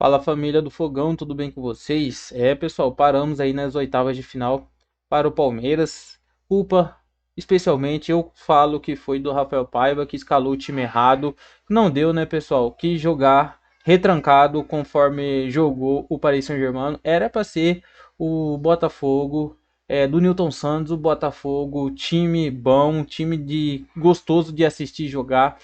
Fala família do Fogão, tudo bem com vocês? Pessoal, paramos aí nas oitavas de final para o Palmeiras. Culpa, especialmente, eu falo que foi do Rafael Paiva, que escalou o time errado. Não deu, né, pessoal? Que jogar retrancado conforme jogou o Paris Saint-Germain. Era para ser o Botafogo, do Newton Santos, o Botafogo, time bom, time de gostoso de assistir jogar.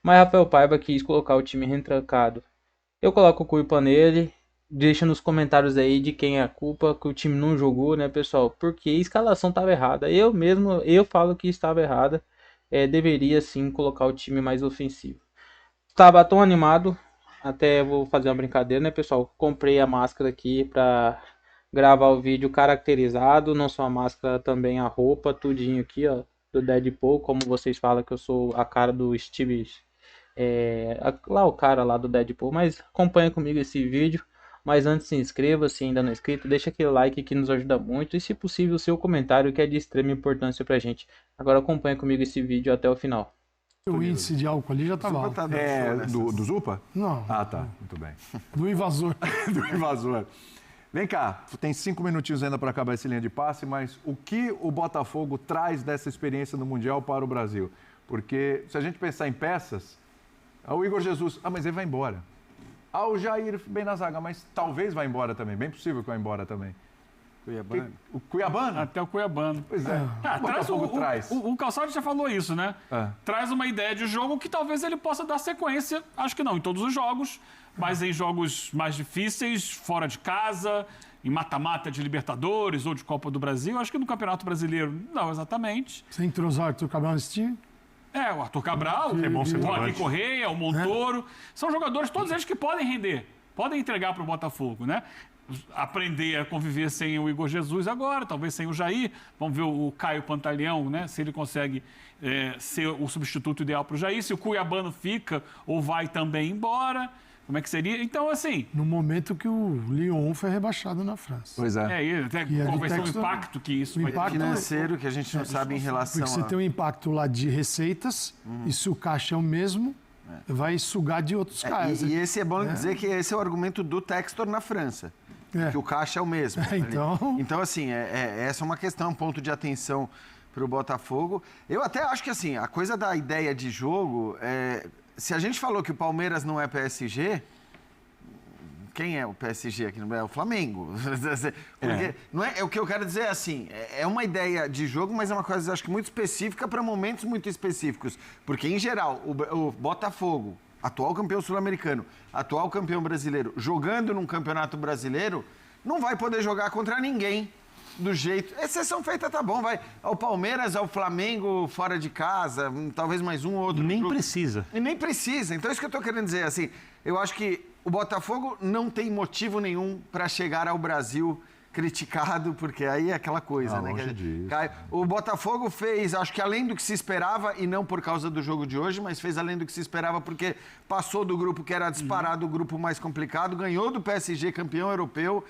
Mas Rafael Paiva quis colocar o time retrancado. Eu coloco a culpa nele. Deixa nos comentários aí de quem é a culpa, que o time não jogou, né, pessoal? Porque a escalação estava errada. Eu falo que estava errada. Deveria sim colocar o time mais ofensivo. Estava tão animado, até vou fazer uma brincadeira, né, pessoal? Comprei a máscara aqui para gravar o vídeo caracterizado, não só a máscara, também a roupa, tudinho aqui, ó, do Deadpool, como vocês falam que eu sou a cara do Steve, lá o cara lá do Deadpool, mas acompanha comigo esse vídeo. Mas antes se inscreva, se ainda não é inscrito, deixa aquele like que nos ajuda muito e se possível o seu comentário que é de extrema importância pra gente. Agora acompanha comigo esse vídeo até o final. O índice de álcool ali já estava alto. Do Zupa? Não. Ah, tá. Muito bem. Do invasor. Do invasor. Vem cá, tem 5 minutinhos ainda para acabar esse linha de passe, mas o que o Botafogo traz dessa experiência no Mundial para o Brasil? Porque se a gente pensar em peças, o Igor Jesus, mas ele vai embora. O Jair bem na zaga, mas talvez vá embora também. Bem possível que vá embora também. Cuiabano. O Cuiabano? Até o Cuiabano. Pois é. O Botafogo traz. O Calçado já falou isso, né? Traz uma ideia de jogo que talvez ele possa dar sequência, acho que não em todos os jogos, mas em jogos mais difíceis, fora de casa, em mata-mata de Libertadores ou de Copa do Brasil. Acho que no Campeonato Brasileiro, não exatamente. Sem entrosar o Arthur Cabral nesse time? O Arthur Cabral, o Joaquim Correia, o Montoro. São jogadores, todos eles que podem render, podem entregar para o Botafogo, né? Aprender a conviver sem o Igor Jesus agora, talvez sem o Jair. Vamos ver o Caio Pantaleão, né? Se ele consegue ser o substituto ideal para o Jair. Se o Cuiabano fica ou vai também embora, como é que seria? Então, assim... No momento que o Lyon foi rebaixado na França. Pois é. E até qual vai ser o impacto que isso vai ter. Financeiro que a gente não sabe em relação Porque você tem um impacto lá de receitas, e se o caixa é o mesmo, vai sugar de outros caras. E esse é bom dizer que esse é o argumento do Textor na França. Que o caixa é o mesmo. Então, assim, essa é uma questão, um ponto de atenção para o Botafogo. Eu até acho que, assim, a coisa da ideia de jogo... se a gente falou que o Palmeiras não é PSG... Quem é o PSG aqui no Brasil? É o Flamengo. Porque não é o que eu quero dizer é assim, é uma ideia de jogo, mas é uma coisa, acho que muito específica para momentos muito específicos. Porque, em geral, o Botafogo, atual campeão sul-americano, atual campeão brasileiro, jogando num campeonato brasileiro, não vai poder jogar contra ninguém do jeito... Exceção feita, tá bom, vai. Ao Palmeiras, ao Flamengo, fora de casa, talvez mais um ou outro. Nem precisa. E nem precisa. Então, é isso que eu tô querendo dizer, assim, eu acho que o Botafogo não tem motivo nenhum para chegar ao Brasil criticado, porque aí é aquela coisa, né? O Botafogo fez, acho que além do que se esperava, e não por causa do jogo de hoje, mas fez além do que se esperava porque passou do grupo que era disparado, o grupo mais complicado, ganhou do PSG, campeão europeu,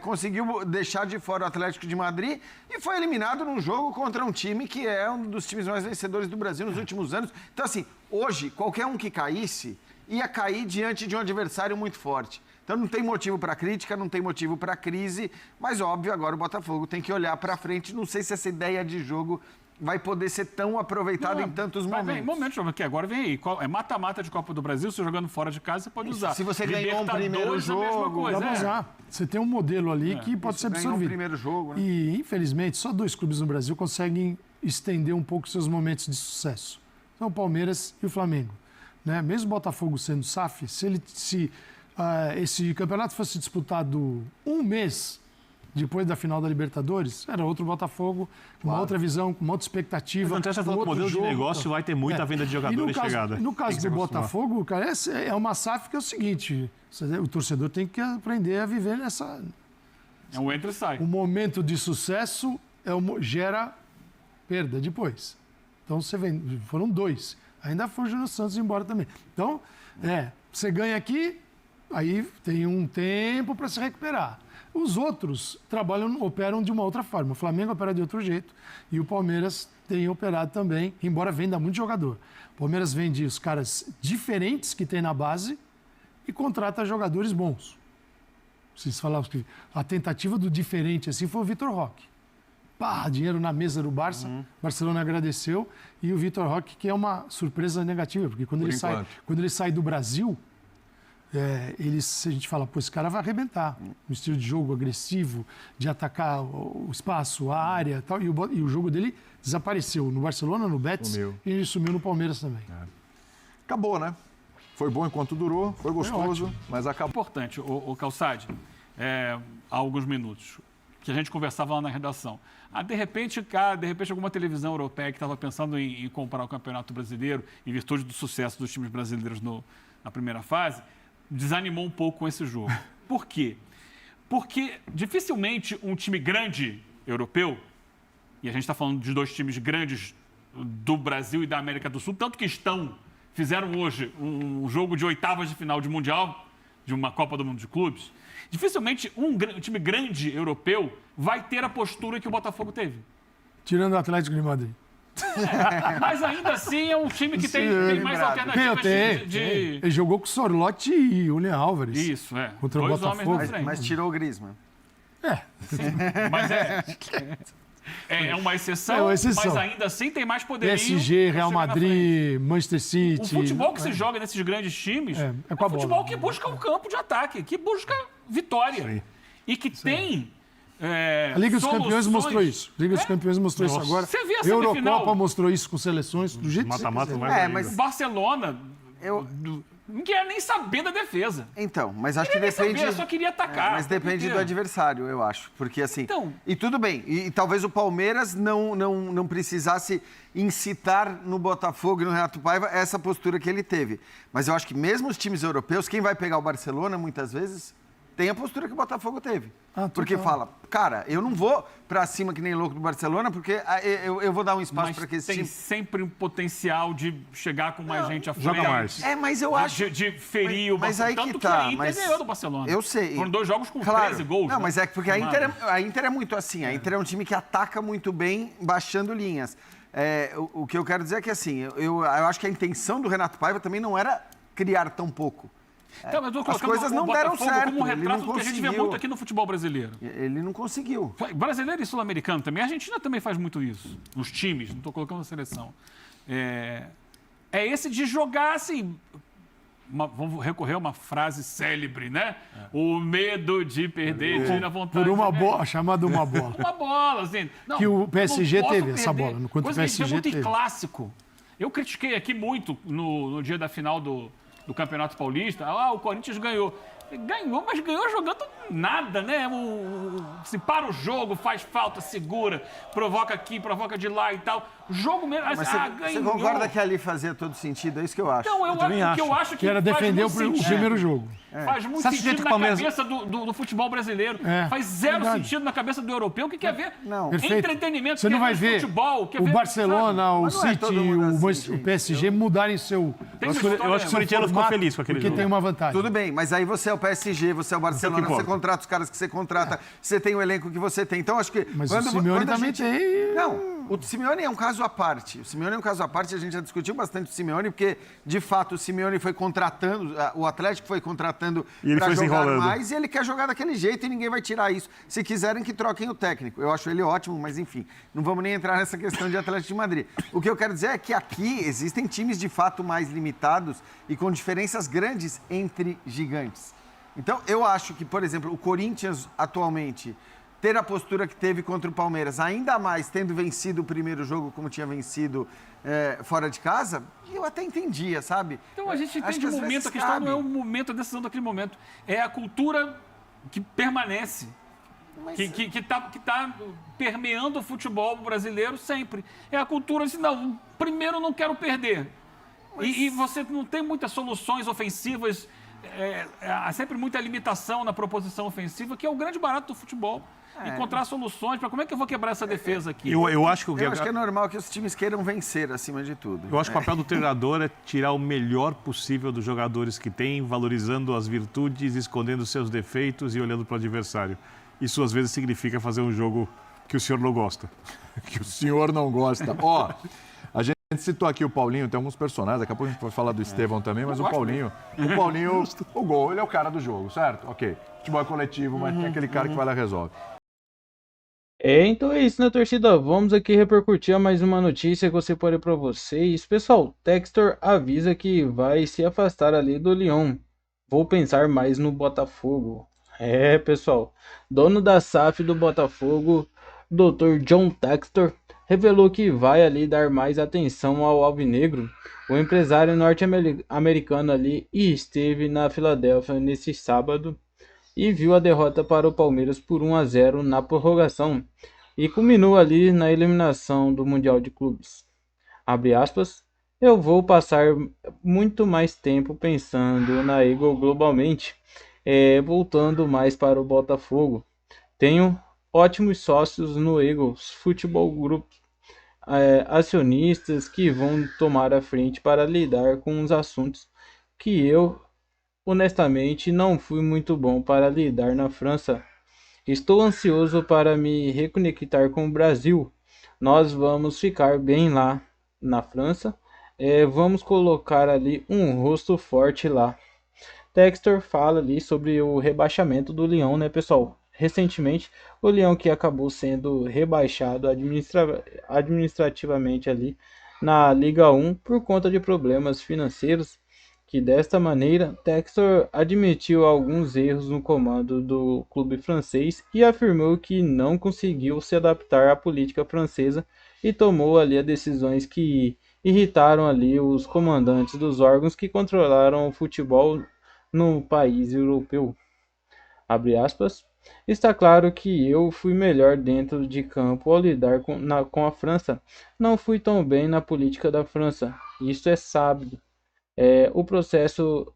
conseguiu deixar de fora o Atlético de Madrid e foi eliminado num jogo contra um time que é um dos times mais vencedores do Brasil nos últimos anos. Então, assim, hoje, qualquer um que caísse, ia cair diante de um adversário muito forte. Então não tem motivo para crítica, não tem motivo para crise, mas óbvio, agora o Botafogo tem que olhar para frente. Não sei se essa ideia de jogo vai poder ser tão aproveitada em tantos momentos. Porque agora vem aí. É mata-mata de Copa do Brasil, você jogando fora de casa, você pode usar. Se você ganhou um primeiro jogo, a mesma coisa, dá pra usar. Você tem um modelo ali que pode ser absorvido. Primeiro jogo, né? E, infelizmente, só 2 clubes no Brasil conseguem estender um pouco seus momentos de sucesso. São o Palmeiras e o Flamengo. Né? Mesmo o Botafogo sendo SAF, se esse campeonato fosse disputado um mês depois da final da Libertadores, era outro Botafogo, com uma outra visão, com uma outra expectativa. Mas você falou que o modelo de negócio vai ter muita venda de jogadores chegada. No caso do Botafogo, cara, é uma SAF que é o seguinte, o torcedor tem que aprender a viver nessa... É um entra e sai. O momento de sucesso gera perda depois. Então, foram 2. Ainda foi o Júnior Santos embora também. Então, você ganha aqui, aí tem um tempo para se recuperar. Os outros operam de uma outra forma. O Flamengo opera de outro jeito e o Palmeiras tem operado também, embora venda muito jogador. O Palmeiras vende os caras diferentes que tem na base e contrata jogadores bons. Vocês falavam que a tentativa do diferente assim foi o Vitor Roque. Pá, dinheiro na mesa do Barça, Barcelona agradeceu, e o Vitor Roque, que é uma surpresa negativa, porque quando ele sai do Brasil, a gente fala, pô, esse cara vai arrebentar. Um estilo de jogo agressivo, de atacar o espaço, a área e tal, e o jogo dele desapareceu no Barcelona, no Betis, e ele sumiu no Palmeiras também. Acabou, né? Foi bom enquanto durou, foi gostoso, mas acabou. Importante, o Calçade, há alguns minutos, que a gente conversava lá na redação. De repente, alguma televisão europeia que estava pensando em comprar o Campeonato Brasileiro, em virtude do sucesso dos times brasileiros na primeira fase, desanimou um pouco com esse jogo. Por quê? Porque dificilmente um time grande europeu, e a gente está falando de 2 times grandes do Brasil e da América do Sul, tanto que fizeram hoje um jogo de oitavas de final de Mundial, de uma Copa do Mundo de Clubes, dificilmente um time grande europeu vai ter a postura que o Botafogo teve. Tirando o Atlético de Madrid. Mas ainda assim é um time que tem mais alternativas Ele jogou com o Sorlotti e o Julián Álvares. Isso, contra o Botafogo. Mas tirou o Griezmann. Sim, mas é uma exceção, mas ainda assim tem mais poderio. PSG, Real Madrid, Manchester City. O futebol que se joga nesses grandes times é um futebol que busca um campo de ataque, que busca vitória. Sim. E que tem... a Liga dos Campeões mostrou isso. A Liga dos Campeões mostrou isso agora. Você vê a Eurocopa mostrou isso com seleções do jeito mata-mata que mas o Barcelona não quer nem saber da defesa. Então, mas acho que depende... Eu só queria atacar. Mas depende do adversário, eu acho. Porque assim... E tudo bem. E talvez o Palmeiras não precisasse incitar no Botafogo e no Renato Paiva essa postura que ele teve. Mas eu acho que mesmo os times europeus, quem vai pegar o Barcelona, muitas vezes... tem a postura que o Botafogo teve. Porque fala, cara, eu não vou pra cima que nem louco do Barcelona, porque eu vou dar um espaço para que esse time... tem sempre um potencial de chegar com mais gente à frente. Joga mais. Mas eu acho... De ferir o Barcelona. Mas aí Tanto que tá. a Inter ganhou do Barcelona. Eu sei. Foram 2 jogos com 13 gols. Não, mas é porque a Inter é muito assim. A Inter é um time que ataca muito bem, baixando linhas. O que eu quero dizer é que, assim, eu acho que a intenção do Renato Paiva também não era criar tão pouco. Então, mas as coisas não deram certo. Como um retrato do que a gente vê muito aqui no futebol brasileiro. Ele não conseguiu. Brasileiro e sul-americano também. A Argentina também faz muito isso. Nos times, não estou colocando na seleção. É esse de jogar assim... vamos recorrer a uma frase célebre, né? O medo de perder, tira a vontade. Por uma bola, chamada uma bola. Uma bola, assim. Não, que o PSG teve essa bola. Quanto o PSG teve. Muito em clássico. Eu critiquei aqui muito no dia da final do Campeonato Paulista. O Corinthians ganhou. Ganhou, mas ganhou jogando nada, né? Se para o jogo, faz falta, segura, provoca aqui, provoca de lá e tal. O jogo mesmo. Mas você concorda que ali fazia todo sentido? É isso que eu acho. Então, eu acho que era defender o primeiro jogo. Faz muito sentido na cabeça do futebol brasileiro. Faz zero sentido na cabeça do europeu que quer ver entretenimento. Você não vai ver o Barcelona, o City, o PSG mudarem seu... Eu acho que o Corinthians ficou feliz com aquele jogo. Porque tem uma vantagem. Tudo bem, mas aí você é o PSG, você é o Barcelona, você contrata os caras que você contrata, você tem o elenco que você tem. Então, acho que... Mas o Simeone também tem... Não, o Simeone é um caso à parte. O Simeone é um caso à parte, a gente já discutiu bastante o Simeone, porque, de fato, o Simeone foi contratando, o Atlético foi contratando para jogar mais, e ele quer jogar daquele jeito e ninguém vai tirar isso. Se quiserem que troquem o técnico. Eu acho ele ótimo, mas enfim, não vamos nem entrar nessa questão de Atlético de Madrid. O que eu quero dizer é que aqui existem times de fato mais limitados e com diferenças grandes entre gigantes. Então, eu acho que, por exemplo, o Corinthians atualmente ter a postura que teve contra o Palmeiras, ainda mais tendo vencido o primeiro jogo como tinha vencido fora de casa, eu até entendia, sabe? Então a gente entende o momento, a questão não é o momento, a decisão daquele momento, é a cultura que permanece, que tá permeando o futebol brasileiro sempre. É a cultura assim, não, primeiro eu não quero perder. E você não tem muitas soluções ofensivas, há sempre muita limitação na proposição ofensiva, que é o grande barato do futebol. Encontrar soluções para como é que eu vou quebrar essa defesa aqui. Eu acho que é normal que os times queiram vencer acima de tudo. Eu acho que o papel do treinador é tirar o melhor possível dos jogadores que tem, valorizando as virtudes, escondendo os seus defeitos e olhando para o adversário. Isso às vezes significa fazer um jogo que o senhor não gosta. Que o senhor não gosta. A gente A gente citou aqui o Paulinho, tem alguns personagens, daqui a pouco a gente vai falar do Estevão também, mas o Paulinho, o gol, ele é o cara do jogo, certo? Ok. Futebol é coletivo, mas tem aquele cara que vai lá e resolve. Então é isso, né, torcida? Vamos aqui repercutir mais uma notícia que eu separei para vocês. Pessoal, Textor avisa que vai se afastar ali do Lyon. Vou pensar mais no Botafogo. Pessoal, dono da SAF do Botafogo, Dr. John Textor, revelou que vai ali dar mais atenção ao Alvinegro. O empresário norte-americano ali esteve na Filadélfia nesse sábado e viu a derrota para o Palmeiras por 1-0 na prorrogação e culminou ali na eliminação do Mundial de Clubes. Abre aspas, eu vou passar muito mais tempo pensando na Eagle globalmente, voltando mais para o Botafogo. Tenho ótimos sócios no Eagles Futebol Group, acionistas que vão tomar a frente para lidar com os assuntos que eu honestamente não fui muito bom para lidar na França. Estou ansioso para me reconectar com o Brasil. Nós vamos ficar bem lá na França. Vamos colocar ali um rosto forte lá. Textor fala ali sobre o rebaixamento do Lyon, né, pessoal? Recentemente, o Lyon que acabou sendo rebaixado administrativamente ali na Liga 1 por conta de problemas financeiros, que desta maneira Textor admitiu alguns erros no comando do clube francês e afirmou que não conseguiu se adaptar à política francesa e tomou ali as decisões que irritaram ali os comandantes dos órgãos que controlaram o futebol no país europeu. Abre aspas. Está claro que eu fui melhor dentro de campo ao lidar com a França. Não fui tão bem na política da França. Isso é sábio. O processo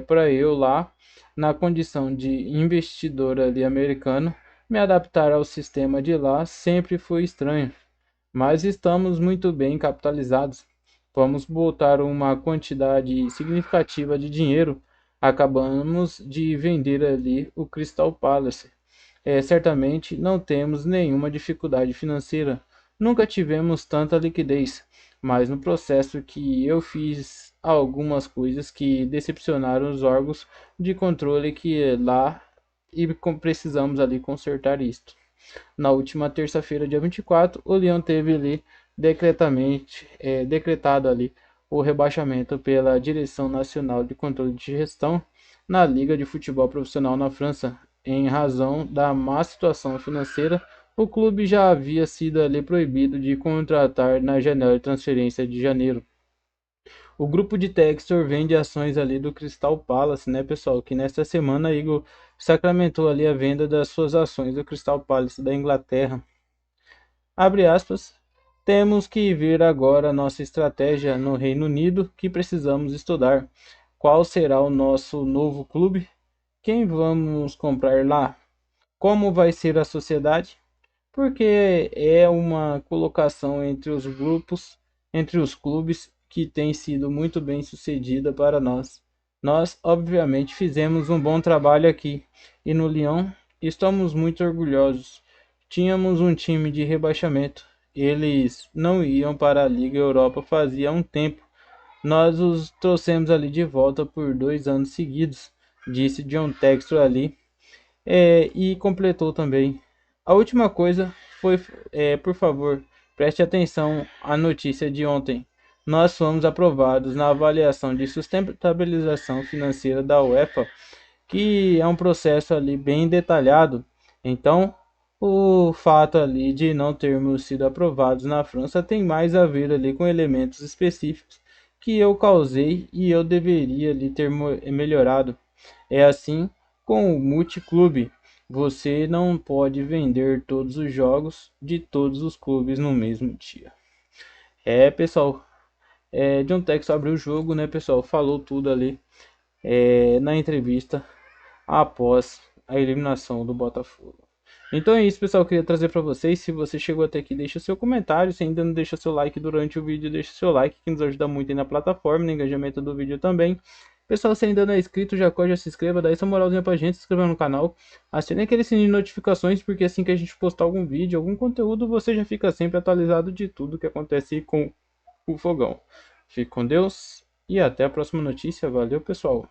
para eu lá, na condição de investidor ali americano, me adaptar ao sistema de lá sempre foi estranho. Mas estamos muito bem capitalizados. Vamos botar uma quantidade significativa de dinheiro. Acabamos de vender ali o Crystal Palace. Certamente não temos nenhuma dificuldade financeira. Nunca tivemos tanta liquidez, mas no processo que eu fiz algumas coisas que decepcionaram os órgãos de controle que lá e precisamos ali consertar isto. Na última terça-feira, dia 24, o Lyon teve ali decretado ali o rebaixamento pela Direção Nacional de Controle de Gestão na Liga de Futebol Profissional na França. Em razão da má situação financeira, o clube já havia sido ali proibido de contratar na janela de transferência de janeiro. O grupo de Textor vende ações ali do Crystal Palace, né, pessoal? Que nesta semana a Eagle sacramentou ali a venda das suas ações do Crystal Palace da Inglaterra. Abre aspas. Temos que ver agora nossa estratégia no Reino Unido que precisamos estudar. Qual será o nosso novo clube? Quem vamos comprar lá? Como vai ser a sociedade? Porque é uma colocação entre os clubes que tem sido muito bem sucedida para nós. Nós, obviamente, fizemos um bom trabalho aqui e no Lyon estamos muito orgulhosos. Tínhamos um time de rebaixamento. Eles não iam para a Liga Europa fazia um tempo. Nós os trouxemos ali de volta por 2 anos seguidos, disse John Textor ali. E completou também. A última coisa foi, por favor, preste atenção à notícia de ontem. Nós fomos aprovados na avaliação de sustentabilização financeira da UEFA, que é um processo ali bem detalhado. Então, o fato ali de não termos sido aprovados na França tem mais a ver ali com elementos específicos que eu causei e eu deveria ali ter melhorado. É assim com o multiclube. Você não pode vender todos os jogos de todos os clubes no mesmo dia. Pessoal, John Textor abriu o jogo, né, pessoal? Falou tudo ali na entrevista após a eliminação do Botafogo. Então é isso, pessoal, eu queria trazer para vocês. Se você chegou até aqui, deixa seu comentário. Se ainda não deixa seu like durante o vídeo, deixa seu like, que nos ajuda muito aí na plataforma, no engajamento do vídeo também. Pessoal, se ainda não é inscrito, já se inscreva, dá essa moralzinha pra gente, se inscreva no canal. Acione aquele sininho de notificações, porque assim que a gente postar algum vídeo, algum conteúdo, você já fica sempre atualizado de tudo que acontece com o Fogão. Fique com Deus e até a próxima notícia. Valeu, pessoal.